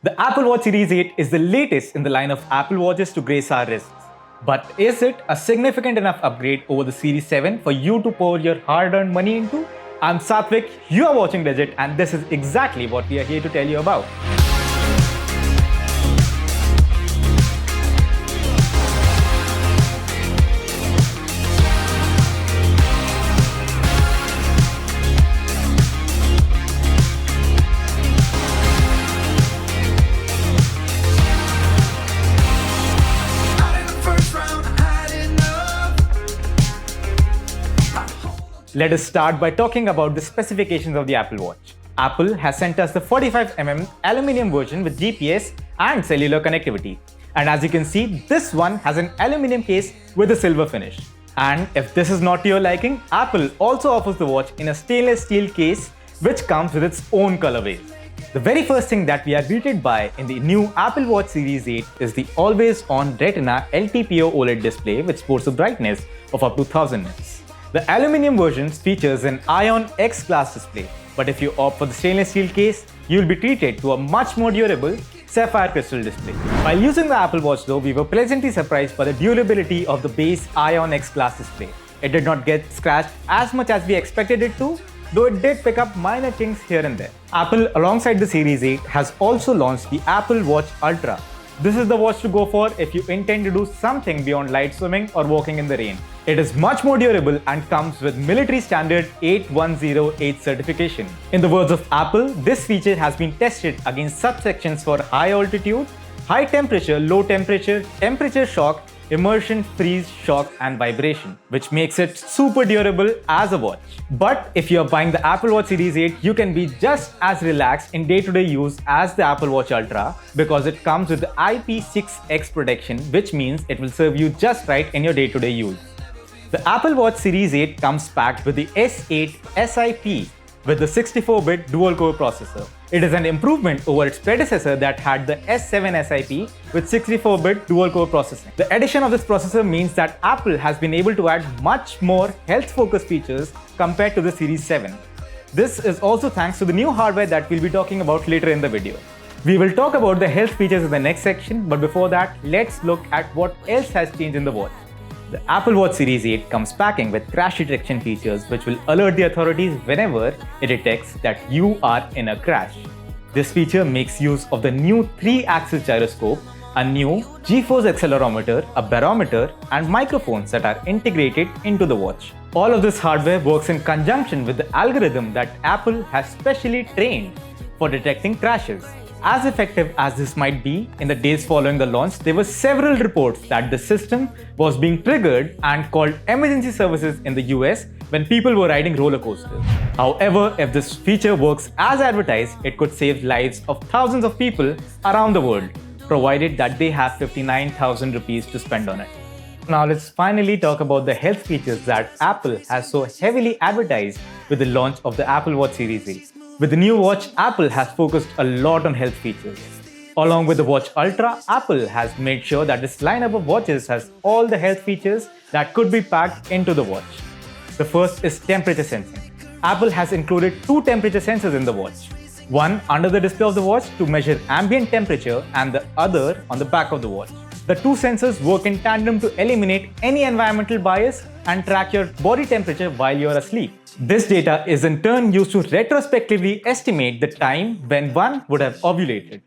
The Apple Watch Series 8 is the latest in the line of Apple Watches to grace our wrists. But is it a significant enough upgrade over the Series 7 for you to pour your hard-earned money into? I'm Satvik, you are watching Legit, and this is exactly what we are here to tell you about. Let us start by talking about the specifications of the Apple Watch. Apple has sent us the 45mm aluminium version with GPS and cellular connectivity. And as you can see, this one has an aluminium case with a silver finish. And if this is not to your liking, Apple also offers the watch in a stainless steel case which comes with its own colorways. The very first thing that we are greeted by in the new Apple Watch Series 8 is the always-on Retina LTPO OLED display which sports a brightness of up to 1000 nits. The aluminium version features an Ion X class display, but if you opt for the stainless steel case, you will be treated to a much more durable Sapphire crystal display. While using the Apple Watch though, we were pleasantly surprised by the durability of the base Ion X class display. It did not get scratched as much as we expected it to, though it did pick up minor kinks here and there. Apple, alongside the Series 8, has also launched the Apple Watch Ultra. This is the watch to go for if you intend to do something beyond light swimming or walking in the rain. It is much more durable and comes with military standard 8108 certification. In the words of Apple, this feature has been tested against subsections for high altitude, high temperature, low temperature, temperature shock, immersion, freeze, shock and vibration, which makes it super durable as a watch. But if you are buying the Apple Watch Series 8, you can be just as relaxed in day-to-day use as the Apple Watch Ultra because it comes with the IP6X protection, which means it will serve you just right in your day-to-day use. The Apple Watch Series 8 comes packed with the S8 SiP with the 64-bit dual-core processor. It is an improvement over its predecessor that had the S7 SiP with 64-bit dual-core processing. The addition of this processor means that Apple has been able to add much more health-focused features compared to the Series 7. This is also thanks to the new hardware that we'll be talking about later in the video. We will talk about the health features in the next section, but before that, let's look at what else has changed in the watch. The Apple Watch Series 8 comes packing with crash detection features which will alert the authorities whenever it detects that you are in a crash. This feature makes use of the new 3-axis gyroscope, a new G-force accelerometer, a barometer, and microphones that are integrated into the watch. All of this hardware works in conjunction with the algorithm that Apple has specially trained for detecting crashes. As effective as this might be, in the days following the launch, there were several reports that the system was being triggered and called emergency services in the US when people were riding roller coasters. However, if this feature works as advertised, it could save lives of thousands of people around the world, provided that they have 59,000 rupees to spend on it. Now let's finally talk about the health features that Apple has so heavily advertised with the launch of the Apple Watch Series 8. With the new watch, Apple has focused a lot on health features. Along with the Watch Ultra, Apple has made sure that this lineup of watches has all the health features that could be packed into the watch. The first is temperature sensing. Apple has included 2 temperature sensors in the watch. One under the display of the watch to measure ambient temperature and the other on the back of the watch. The 2 sensors work in tandem to eliminate any environmental bias and track your body temperature while you are asleep. This data is in turn used to retrospectively estimate the time when one would have ovulated.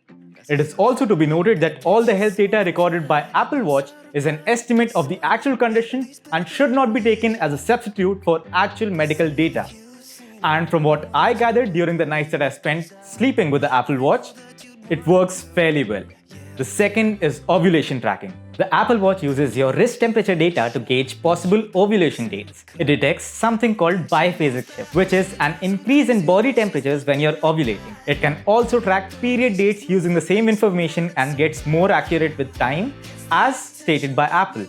It is also to be noted that all the health data recorded by Apple Watch is an estimate of the actual condition and should not be taken as a substitute for actual medical data. And from what I gathered during the nights that I spent sleeping with the Apple Watch, it works fairly well. The second is ovulation tracking. The Apple Watch uses your wrist temperature data to gauge possible ovulation dates. It detects something called biphasic shift, which is an increase in body temperatures when you're ovulating. It can also track period dates using the same information and gets more accurate with time, as stated by Apple.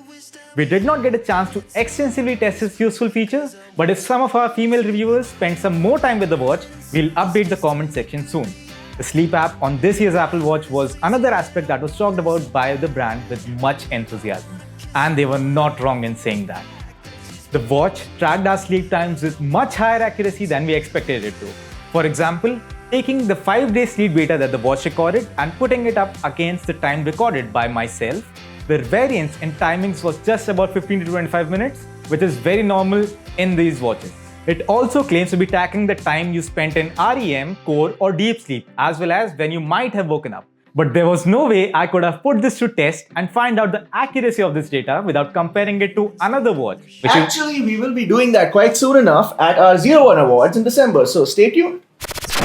We did not get a chance to extensively test this useful feature, but if some of our female reviewers spend some more time with the watch, we'll update the comment section soon. The sleep app on this year's Apple Watch was another aspect that was talked about by the brand with much enthusiasm. And they were not wrong in saying that. The watch tracked our sleep times with much higher accuracy than we expected it to. For example, taking the 5-day sleep data that the watch recorded and putting it up against the time recorded by myself, the variance in timings was just about 15 to 25 minutes, which is very normal in these watches. It also claims to be tracking the time you spent in REM, core or deep sleep, as well as when you might have woken up. But there was no way I could have put this to test and find out the accuracy of this data without comparing it to another watch. Actually, we will be doing that quite soon enough at our 01 Awards in December, so stay tuned.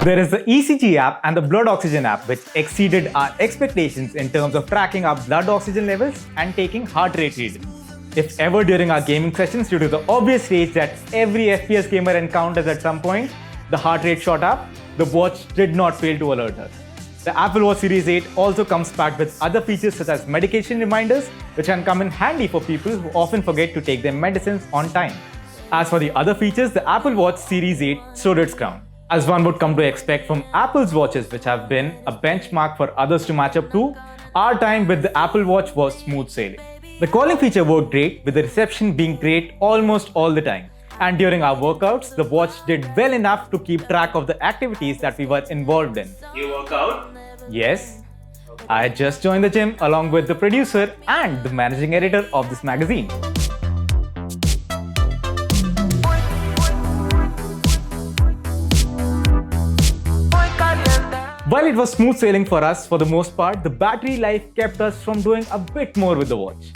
There is the ECG app and the blood oxygen app, which exceeded our expectations in terms of tracking our blood oxygen levels and taking heart rate readings. If ever during our gaming sessions, due to the obvious rage that every FPS gamer encounters at some point, the heart rate shot up, the watch did not fail to alert us. The Apple Watch Series 8 also comes packed with other features such as medication reminders, which can come in handy for people who often forget to take their medicines on time. As for the other features, the Apple Watch Series 8 stood its ground, as one would come to expect from Apple's watches, which have been a benchmark for others to match up to. Our time with the Apple Watch was smooth sailing. The calling feature worked great, with the reception being great almost all the time. And during our workouts, the watch did well enough to keep track of the activities that we were involved in. You work out? Yes. I just joined the gym along with the producer and the managing editor of this magazine. While it was smooth sailing for us for the most part, the battery life kept us from doing a bit more with the watch.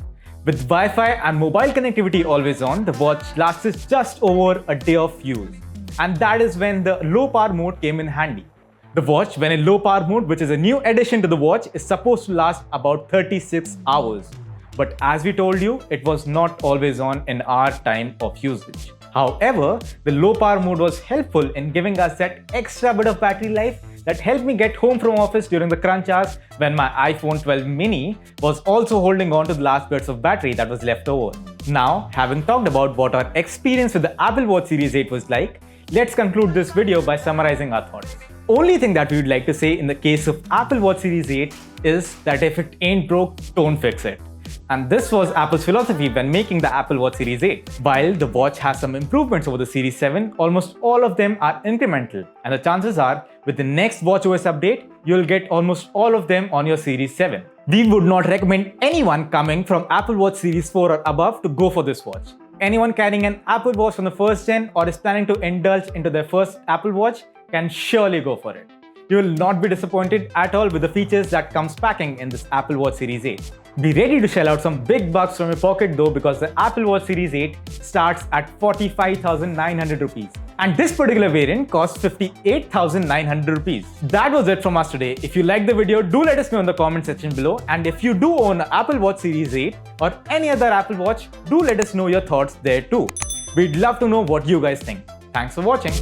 With Wi-Fi and mobile connectivity always on, the watch lasted just over a day of use. And that is when the low power mode came in handy. The watch, when in low power mode, which is a new addition to the watch, is supposed to last about 36 hours. But as we told you, it was not always on in our time of usage. However, the low power mode was helpful in giving us that extra bit of battery life that helped me get home from office during the crunch hours when my iPhone 12 mini was also holding on to the last bits of battery that was left over. Now, having talked about what our experience with the Apple Watch Series 8 was like, let's conclude this video by summarizing our thoughts. Only thing that we would like to say in the case of Apple Watch Series 8 is that if it ain't broke, don't fix it. And this was Apple's philosophy when making the Apple Watch Series 8. While the watch has some improvements over the Series 7, almost all of them are incremental. And the chances are, with the next watchOS update, you'll get almost all of them on your Series 7. We would not recommend anyone coming from Apple Watch Series 4 or above to go for this watch. Anyone carrying an Apple Watch from the first gen or is planning to indulge into their first Apple Watch can surely go for it. You will not be disappointed at all with the features that comes packing in this Apple Watch Series 8. Be ready to shell out some big bucks from your pocket though, because the Apple Watch Series 8 starts at 45,900 rupees. And this particular variant costs 58,900 rupees. That was it from us today. If you liked the video, do let us know in the comment section below. And if you do own an Apple Watch Series 8 or any other Apple Watch, do let us know your thoughts there too. We'd love to know what you guys think. Thanks for watching.